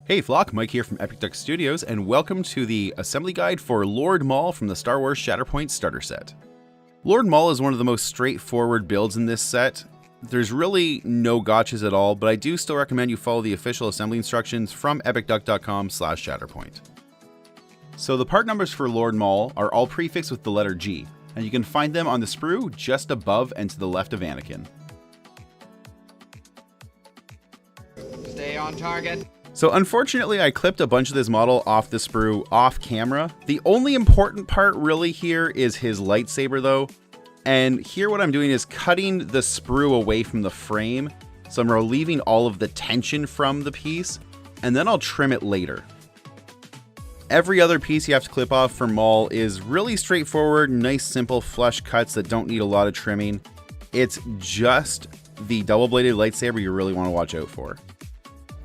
Hey Flock, Mike here from Epic Duck Studios, and welcome to the assembly guide for Lord Maul from the Star Wars Shatterpoint starter set. Lord Maul is one of the most straightforward builds in this set. There's really no gotchas at all, but I do still recommend you follow the official assembly instructions from epicduck.com/Shatterpoint. So the part numbers for Lord Maul are all prefixed with the letter G, and you can find them on the sprue just above and to the left of Anakin. Stay on target. So unfortunately, I clipped a bunch of this model off the sprue off camera. The only important part really here is his lightsaber though. And here what I'm doing is cutting the sprue away from the frame. So I'm relieving all of the tension from the piece, and then I'll trim it later. Every other piece you have to clip off for Maul is really straightforward, nice simple flush cuts that don't need a lot of trimming. It's just the double-bladed lightsaber you really want to watch out for.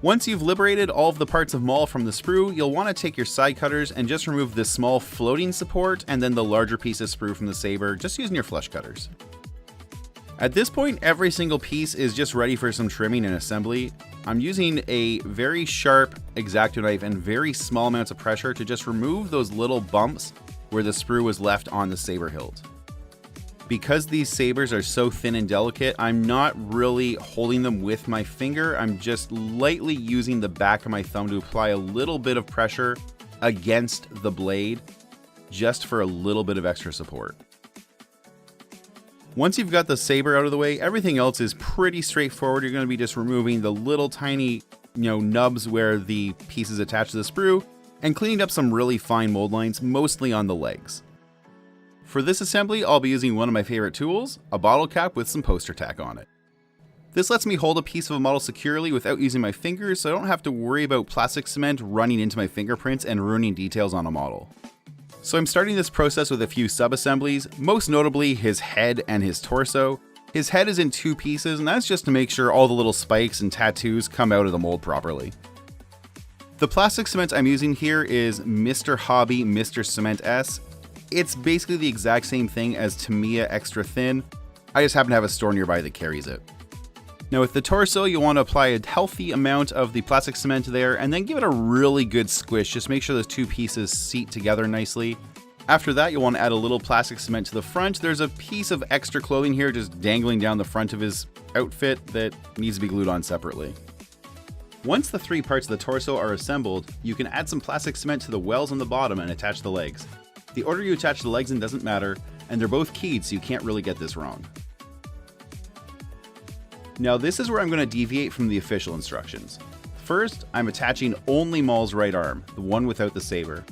Once you've liberated all of the parts of Maul from the sprue, you'll want to take your side cutters and just remove the small floating support and then the larger piece of sprue from the saber, just using your flush cutters. At this point, every single piece is just ready for some trimming and assembly. I'm using a very sharp X-Acto knife and very small amounts of pressure to just remove those little bumps where the sprue was left on the saber hilt. Because these sabers are so thin and delicate, I'm not really holding them with my finger. I'm just lightly using the back of my thumb to apply a little bit of pressure against the blade, just for a little bit of extra support. Once you've got the saber out of the way, everything else is pretty straightforward. You're going to be just removing the little tiny, nubs where the piece is attached to the sprue and cleaning up some really fine mold lines, mostly on the legs. For this assembly, I'll be using one of my favorite tools, a bottle cap with some poster tack on it. This lets me hold a piece of a model securely without using my fingers, so I don't have to worry about plastic cement running into my fingerprints and ruining details on a model. So I'm starting this process with a few sub-assemblies, most notably his head and his torso. His head is in two pieces, and that's just to make sure all the little spikes and tattoos come out of the mold properly. The plastic cement I'm using here is Mr. Hobby Mr. Cement S. It's basically the exact same thing as Tamiya Extra Thin. I just happen to have a store nearby that carries it. Now with the torso, you'll want to apply a healthy amount of the plastic cement there and then give it a really good squish. Just make sure those two pieces seat together nicely. After that, you'll want to add a little plastic cement to the front. There's a piece of extra clothing here just dangling down the front of his outfit that needs to be glued on separately. Once the three parts of the torso are assembled, you can add some plastic cement to the wells on the bottom and attach the legs. The order you attach the legs in doesn't matter, and they're both keyed, so you can't really get this wrong. Now this is where I'm going to deviate from the official instructions. First, I'm attaching only Maul's right arm, the one without the saber.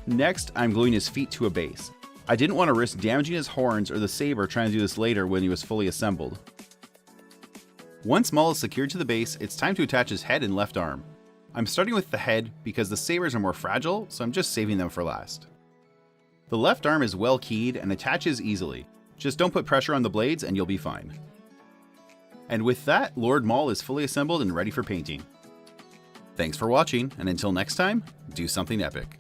Next, I'm gluing his feet to a base. I didn't want to risk damaging his horns or the saber trying to do this later when he was fully assembled. Once Maul is secured to the base, it's time to attach his head and left arm. I'm starting with the head because the sabers are more fragile, so I'm just saving them for last. The left arm is well keyed and attaches easily. Just don't put pressure on the blades and you'll be fine. And with that, Lord Maul is fully assembled and ready for painting. Thanks for watching, and until next time, do something epic.